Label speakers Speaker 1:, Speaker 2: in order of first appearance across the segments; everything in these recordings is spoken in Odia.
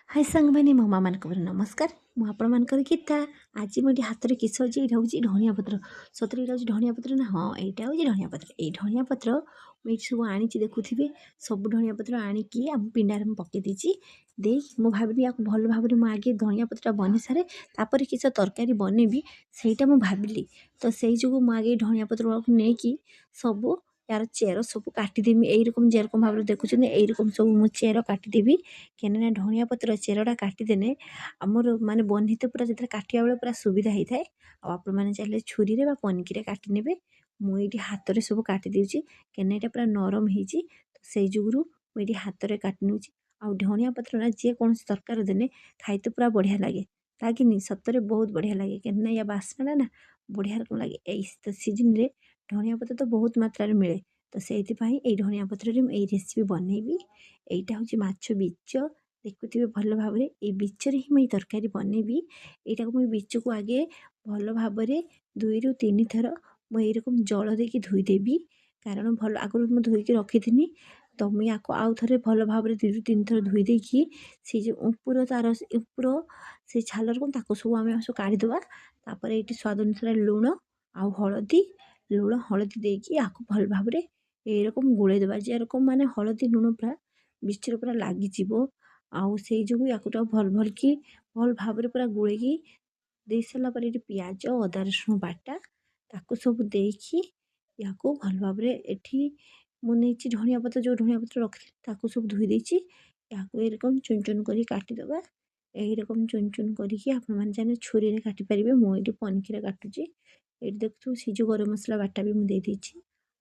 Speaker 1: हाय सांगମାନେ ମୋ ମା'ମାନଙ୍କର ନମସ୍କାର। ମୁଁ ଆପଣମାନଙ୍କର ଗୀତା। ଆଜି ମୁଁ ଏଠି ହାତରେ କିସ ଅଛି, ଏଇଟା ହେଉଛି ଧନିଆ ପତ୍ର। ସତରେ ଏଇଟା ହେଉଛି ଧନିଆ ପତ୍ର ନା? ହଁ, ଏଇଟା ହେଉଛି ଧନିଆ ପତ୍ର। ଏଇ ଧନିଆ ପତ୍ର ମୁଁ ଏଇଠି ସବୁ ଆଣିଛି, ଦେଖୁଥିବେ। ସବୁ ଧନିଆ ପତ୍ର ଆଣିକି ଆମ ପିଣ୍ଡାରେ ମୁଁ ପକେଇ ଦେଇଛି। ଦେଇକି ମୁଁ ଭାବିଲି ୟାକୁ ଭଲ ଭାବରେ ମୁଁ ଆଗେ ଧନିଆ ପତ୍ରଟା ବନେଇ ସାରେ, ତାପରେ କିଛି ତରକାରୀ ବନେଇବି, ସେଇଟା ମୁଁ ଭାବିଲି। ତ ସେଇ ଯୋଗୁଁ ମୁଁ ଆଗେ ଧନିଆ ପତ୍ରକୁ ନେଇକି ସବୁ ୟାର ଚେର ସବୁ କାଟିଦେବି। ଯେରକମ ଭାବରେ ଦେଖୁଛନ୍ତି, ଏଇରକମ ସବୁ ମୁଁ ଚେର କାଟିଦେବି। କାହିଁକିନା ଧନିଆ ପତ୍ର ଚେରଟା କାଟିଦେଲେ ଆମର ମାନେ ବନିତେ ପୁରା ଯେତେବେଳେ କାଟିବା ବେଳେ ପୁରା ସୁବିଧା ହେଇଥାଏ। ଆଉ ଆପଣମାନେ ଚାହିଁଲେ ଛୁରୀରେ ବା ପନିକିରେ କାଟି ନେବେ। ମୁଁ ଏଇଠି ହାତରେ ସବୁ କାଟି ଦେଉଛି, କାହିଁକିନା ଏଇଟା ପୁରା ନରମ ହେଇଛି। ତ ସେଇ ଯୋଗୁରୁ ମୁଁ ଏଇଠି ହାତରେ କାଟି ନେଉଛି। ଆଉ ଧନିଆ ପତ୍ରଟା ଯେକୌଣସି ତରକାରୀ ଦେଲେ ଖାଇତେ ପୁରା ବଢ଼ିଆ ଲାଗେ। ଲାଗେନି? ସତରେ ବହୁତ ବଢ଼ିଆ ଲାଗେ, କାହିଁକିନା ୟା ବାସ୍ନାଟା ନା ବଢ଼ିଆ ରକମ ଲାଗେ। ଏଇ ଶୀତ ସିଜନରେ ଧନିଆ ପତ୍ର ତ ବହୁତ ମାତ୍ରାରେ ମିଳେ। ତ ସେଇଥିପାଇଁ ଏଇ ଧନିଆ ପତ୍ରରେ ମୁଁ ଏଇ ରେସିପି ବନେଇବି। ଏଇଟା ହେଉଛି ମାଛ ବିଚ, ଦେଖୁଥିବେ ଭଲ ଭାବରେ। ଏଇ ବିଚରେ ହିଁ ମୁଁ ଏଇ ତରକାରୀ ବନେଇବି। ଏଇଟାକୁ ମୁଁ ବିଚକୁ ଆଗେ ଭଲ ଭାବରେ 2ରୁ 3 ଥର ମୁଁ ଏଇରକମ ଜଳ ଦେଇକି ଧୋଇଦେବି। କାରଣ ଭଲ ଆଗରୁ ମୁଁ ଧୋଇକି ରଖିଥିନି, ତ ମୁଁ ୟାକୁ ଆଉ ଥରେ ଭଲ ଭାବରେ 2ରୁ 3 ଥର ଧୋଇ ଦେଇକି ସେ ଯେଉଁ ଉପର ତାର ଉପର ସେ ଛାଲର ତାକୁ ସବୁ ଆମେ ସବୁ କାଢ଼ିଦେବା। ତାପରେ ଏଇଠି ସ୍ୱାଦ ଅନୁସାରେ ଲୁଣ ଆଉ ଲୁଣ ହଳଦୀ ଦେଇକି ୟାକୁ ଭଲ ଭାବରେ ଏଇରକମ ଗୋଳେଇ ଦେବା, ଯେରକମ ମାନେ ହଳଦୀ ଲୁଣ ପୁରା ବିଚରେ ପୁରା ଲାଗିଯିବ। ଆଉ ସେଇ ଯୋଗୁଁ ୟାକୁ ଭଲ ଭାବରେ ପୁରା ଗୋଳେଇକି ଦେଇ ସାରିଲା ପରେ ଏଠି ପିଆଜ ଅଦା ରସୁଣ ବାଟା ତାକୁ ସବୁ ଦେଇକି ୟାକୁ ଭଲ ଭାବରେ ଏଠି ମୁଁ ନେଇଛି ଧନିଆ ପତ୍ର, ଯେଉଁ ଧନିଆ ପତ୍ର ରଖିଥିଲି ତାକୁ ସବୁ ଧୋଇ ଦେଇଛି। ୟାକୁ ଏରକମ ଚୁନ ଚୁନ କରି କାଟିଦେବା। এইরকম ଚୁନ ଚୁନ କରିକି ଆପଣମାନେ ଚାହିଁଲେ ଛୁରୀରେ କାଟିପାରିବେ। ମୁଁ ଏଇଠି ପନିକିରେ କାଟୁଛି। ଏଇଠି ଦେଖୁଥିବୁ ସେ ଯେଉଁ ଗରମ ମସଲା ବାଟା ବି ମୁଁ ଦେଇଦେଇଛି।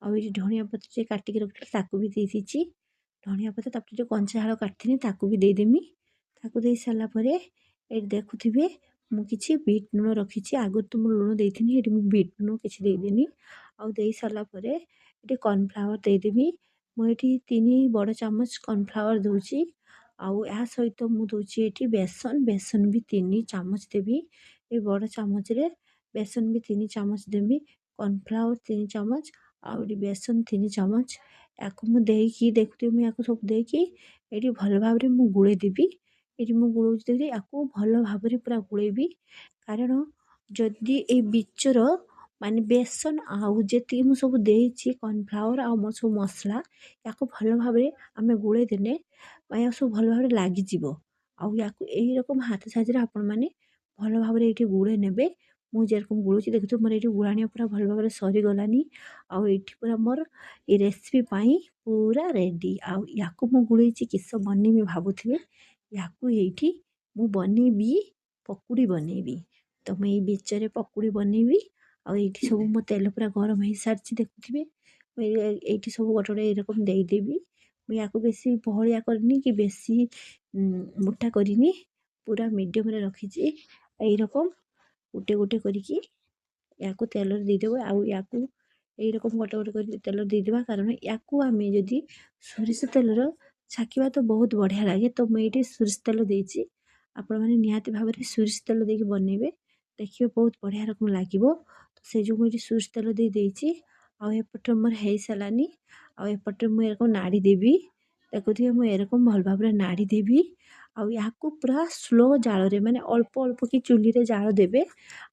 Speaker 1: ଆଉ ଏଇଠି ଧନିଆ ପତ୍ର ଯେ କାଟିକି ରଖିଥିଲି ତାକୁ ବି ଦେଇଦେଇଛି। ଧନିଆ ପତ୍ର ତାପରେ ଯେଉଁ କଞ୍ଚା ଝାଳ କାଟିଥିଲି ତାକୁ ବି ଦେଇଦେମି। ତାକୁ ଦେଇ ସାରିଲା ପରେ ଏଇଠି ଦେଖୁଥିବେ ମୁଁ କିଛି ବିଟ୍ ଲୁଣ ରଖିଛି। ଆଗରୁ ତ ମୁଁ ଲୁଣ ଦେଇଥିଲି, ଏଠି ମୁଁ ବିଟ୍ ଲୁଣ କିଛି ଦେଇଦେନି। ଆଉ ଦେଇ ସାରିଲା ପରେ ଏଠି କର୍ଣ୍ଣଫ୍ଲାୱାର ଦେଇଦେବି। ମୁଁ ଏଠି 3 ବଡ଼ ଚାମଚ କର୍ଣ୍ଣଫ୍ଲାୱାର ଦେଉଛି। ଆଉ ଏହା ସହିତ ମୁଁ ଦେଉଛି ଏଠି ବେସନ ବି 3 ଚାମଚ ଦେବି। ଏ ବଡ଼ ଚାମଚରେ ବେସନ ବି 3 ଚାମଚ ଦେବି। କର୍ଣ୍ଣଫ୍ଲାୱାର 3 ଚାମଚ ଆଉ ଏଠି ବେସନ 3 ଚାମଚ। ୟାକୁ ମୁଁ ଦେଇକି ଦେଖୁଥିବି, ମୁଁ ୟାକୁ ସବୁ ଦେଇକି ଏଠି ଭଲ ଭାବରେ ମୁଁ ଗୋଳେଇ ଦେବି। ଏଠି ମୁଁ ଗୋଳଉଛି ଦେଖି ୟାକୁ ଭଲ ଭାବରେ ପୁରା ଗୋଳେଇବି। କାରଣ ଯଦି ଏଇ ବିଚର ମାନେ ବେସନ ଆଉ ଯେତିକି ମୁଁ ସବୁ ଦେଇଛି କର୍ଣ୍ଣଫ୍ଲାୱାର ଆଉ ମୋ ସବୁ ମସଲା, ୟାକୁ ଭଲ ଭାବରେ ଆମେ ଗୋଳେଇ ଦେଲେ ଏହା ସବୁ ଭଲ ଭାବରେ ଲାଗିଯିବ। ଆଉ ୟାକୁ ଏଇରକମ ହାତ ସାହାଯ୍ୟରେ ଆପଣମାନେ ଭଲ ଭାବରେ ଏଇଠି ଗୋଳେଇ ନେବେ। ମୁଁ ଯେରକମ ଗୋଳଉଛି ଦେଖୁଥିବ ମୋର ଏଇଠି ଗୋଳାଣିଆ ପୁରା ଭଲ ଭାବରେ ସରିଗଲାନି। ଆଉ ଏଇଠି ପୁରା ମୋର ଏ ରେସିପି ପାଇଁ ପୁରା ରେଡ଼ି। ଆଉ ୟାକୁ ମୁଁ ଗୋଳେଇଛି କିସ ବନେଇବି ଭାବୁଥିବେ। ୟାକୁ ଏଇଠି ମୁଁ ବନେଇବି ପକୁଡ଼ି ବନେଇବି। ତ ମୁଁ ଏଇ ବିଚରେ ପକୁଡ଼ି ବନେଇବି। ଆଉ ଏଇଠି ସବୁ ମୋ ତେଲ ପୁରା ଗରମ ହେଇସାରିଛି, ଦେଖୁଥିବେ। ମୁଁ ଏଇଠି ସବୁ ଗୋଟେ ଗୋଟେ ଏରକମ ଦେଇଦେବି। ମୁଁ ୟାକୁ ବେଶୀ ବହଳିଆ କରିନି କି ବେଶୀ ମୋଟା କରିନି, ପୁରା ମିଡ଼ିୟମରେ ରଖିଛି। ଏଇରକମ ଗୋଟେ ଗୋଟେ କରିକି ୟାକୁ ତେଲରେ ଦେଇଦେବ। ଆଉ ୟାକୁ এইরকম ଗୋଟେ ଗୋଟେ କରି ତେଲ ଦେଇଦେବା। କାରଣ ୟାକୁ ଆମେ ଯଦି ସୋରିଷ ତେଲର ଛାଙ୍କିବା ତ ବହୁତ ବଢ଼ିଆ ଲାଗେ। ତ ମୁଁ ଏଇଠି ସୋରିଷ ତେଲ ଦେଇଛି। ଆପଣମାନେ ନିହାତି ଭାବରେ ସୋରିଷ ତେଲ ଦେଇକି ବନେଇବେ, ଦେଖିବେ ବହୁତ ବଢ଼ିଆ ରକମ ଲାଗିବ। ତ ସେଇ ଯୋଗୁଁ ମୁଁ ଏଇଠି ସୋରିଷ ତେଲ ଦେଇଛି। ଆଉ ଏପଟରେ ମୋର ହେଇସାରିଲାନି। ଆଉ ଏପଟରେ ମୁଁ ଏରକମ ନାଡ଼ି ଦେବି। ଦେଖୁଥିବେ ମୁଁ ଏରକମ ଭଲ ଭାବରେ ନାଡ଼ି ଦେବି। ଆଉ ୟାକୁ ପୁରା ସ୍ଲୋ ଜାଳରେ ମାନେ ଅଳ୍ପ ଅଳ୍ପ କି ଚୁଲିରେ ଜାଳ ଦେବେ।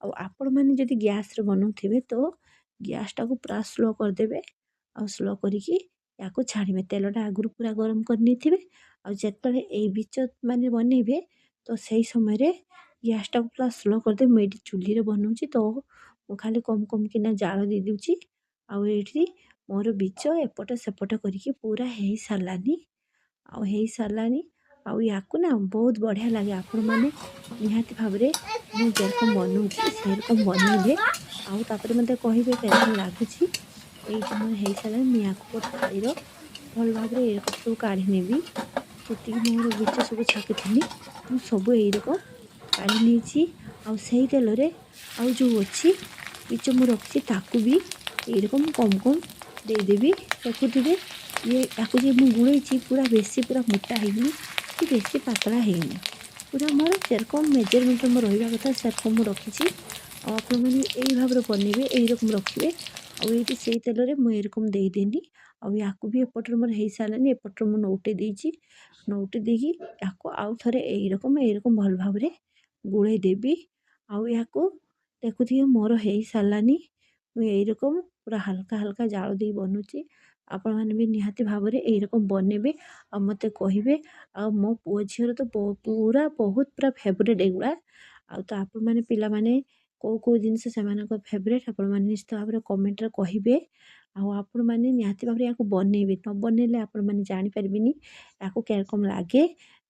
Speaker 1: ଆଉ ଆପଣମାନେ ଯଦି ଗ୍ୟାସରେ ବନାଉଥିବେ ତ ଗ୍ୟାସଟାକୁ ପୁରା ସ୍ଲୋ କରିଦେବେ। ଆଉ ସ୍ଲୋ କରିକି ୟାକୁ ଛାଣିବେ। ତେଲଟା ଆଗରୁ ପୁରା ଗରମ କରିନେଇଥିବେ। ଆଉ ଯେତେବେଳେ ଏଇ ବିଚ ମାନେ ବନେଇବେ ତ ସେଇ ସମୟରେ ଗ୍ୟାସଟାକୁ ପୁରା ସ୍ଲୋ କରିଦେବେ। ମୁଁ ଏଇଠି ଚୁଲିରେ ବନାଉଛି, ତ ମୁଁ ଖାଲି କମ କମ କିନା ଜାଳ ଦେଇଦେଉଛି। ଆଉ ଏଇଠି ମୋର ବିଚ ଏପଟ ସେପଟ କରିକି ପୁରା ହେଇସାରିଲାନି। ଆଉ ୟାକୁ ନା ବହୁତ ବଢ଼ିଆ ଲାଗେ। ଆପଣମାନେ ନିହାତି ଭାବରେ ମୁଁ ଯେରକମ ବନଉଛି ସେରକମ ବନେଇବେ। ଆଉ ତାପରେ ମୋତେ କହିବେ କେରକମ ଲାଗୁଛି। ଏଇଠି ମୋର ହେଇସାରିଲାଣି। ମୁଁ ୟାକୁ ଗୋଟେ ଥାଳିର ଭଲ ଭାବରେ ଏରକମ ସବୁ କାଢ଼ି ନେବି। ଯେତିକି ମୋର ବିଚ ସବୁ ଛାଙ୍କିଥିଲି ମୁଁ ସବୁ ଏଇରକମ କାଢ଼ି ନେଇଛି। ଆଉ ସେଇ ତେଲରେ ଆଉ ଯେଉଁ ଅଛି ବିଚ ମୁଁ ରଖିଛି ତାକୁ ବି ଏଇରକମ କମ କମ ଦେଇଦେବି। ଦେଖୁଥିବେ ୟାକୁ ଯେ ମୁଁ ଗୋଳେଇଛି ପୁରା ବେଶୀ ପୁରା ମୋଟା ହେଇନି କି ବେଶୀ ପାତଳା ହେଇନି। ପୁରା ମୋର ଯେରକମ ମେଜରମେଣ୍ଟରେ ମୋର ରହିବା କଥା ସେରକମ ମୁଁ ରଖିଛି। ଆଉ ଆପଣମାନେ ଏଇ ଭାବରେ ବନେଇବେ, ଏଇରକମ ରଖିବେ। ଆଉ ଏଇଠି ସେଇ ତେଲରେ ମୁଁ ଏରକମ ଦେଇଦେଲି। ଆଉ ୟାକୁ ବି ଏପଟରେ ମୋର ହେଇସାରିଲାଣି। ଏପଟରେ ମୁଁ ନଉଟେଇ ଦେଇଛି। ନଉଟେଇ ଦେଇକି ୟାକୁ ଆଉ ଥରେ ଏଇରକମ ଭଲ ଭାବରେ ଗୋଳେଇ ଦେବି। ଆଉ ୟାକୁ ଦେଖୁଥିବେ ମୋର ହେଇସାରିଲାଣି। ମୁଁ ଏଇରକମ ପୁରା ହାଲକା ହାଲକା ଜାଳ ଦେଇ ବନଉଛି। ଆପଣମାନେ ବି ନିହାତି ଭାବରେ ଏଇରକମ ବନେଇବେ ଆଉ ମୋତେ କହିବେ। ଆଉ ମୋ ପୁଅ ଝିଅର ତ ପୁରା ବହୁତ ପୁରା ଫେଭରେଟ୍ ଏଗୁଡ଼ା। ଆଉ ତ ଆପଣମାନେ ପିଲାମାନେ କେଉଁ ଜିନିଷ ସେମାନଙ୍କ ଫେଭରେଟ୍ ଆପଣମାନେ ନିଶ୍ଚିତ ଭାବରେ କମେଣ୍ଟରେ କହିବେ। ଆଉ ଆପଣମାନେ ନିହାତି ଭାବରେ ୟାକୁ ବନେଇବେ। ନ ବନେଇଲେ ଆପଣମାନେ ଜାଣିପାରିବେନି ୟାକୁ କିରକମ ଲାଗେ।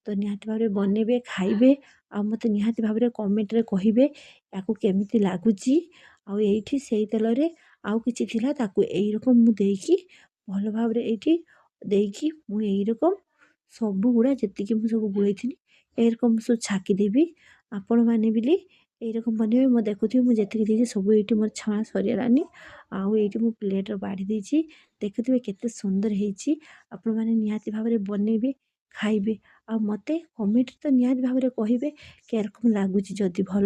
Speaker 1: ତ ନିହାତି ଭାବରେ ବନେଇବେ, ଖାଇବେ। ଆଉ ମୋତେ ନିହାତି ଭାବରେ କମେଣ୍ଟରେ କହିବେ ୟାକୁ କେମିତି ଲାଗୁଛି। ଆଉ ଏଇଠି ସେଇ ତେଲରେ ଆଉ କିଛି ଥିଲା ତାକୁ ଏଇରକମ ମୁଁ ଦେଇକି ଭଲ ଭାବରେ ଏଇଠି ଦେଇକି ମୁଁ ଏଇରକମ ସବୁଗୁଡ଼ା ଯେତିକି ମୁଁ ସବୁ ଗୋଳେଇଥିଲି ଏଇରକମ ସବୁ ଛାଙ୍କିଦେବି। ଆପଣମାନେ ବି ଏଇରକମ ବନେଇବେ। ମୁଁ ଦେଖୁଥିବି ମୁଁ ଯେତିକି ଦେଇଛି ସବୁ ଏଇଠି ମୋର ଛଣା ସରିଗଲାଣି। ଆଉ ଏଇଠି ମୁଁ ପ୍ଲେଟ୍ରେ ବାଢ଼ି ଦେଇଛି। ଦେଖୁଥିବେ କେତେ ସୁନ୍ଦର ହେଇଛି। ଆପଣମାନେ ନିହାତି ଭାବରେ ବନେଇବେ, ଖାଇବେ। ଆଉ ମୋତେ କମେଣ୍ଟରେ ତ ନିହାତି ଭାବରେ କହିବେ କିରକମ ଲାଗୁଛି। ଯଦି ଭଲ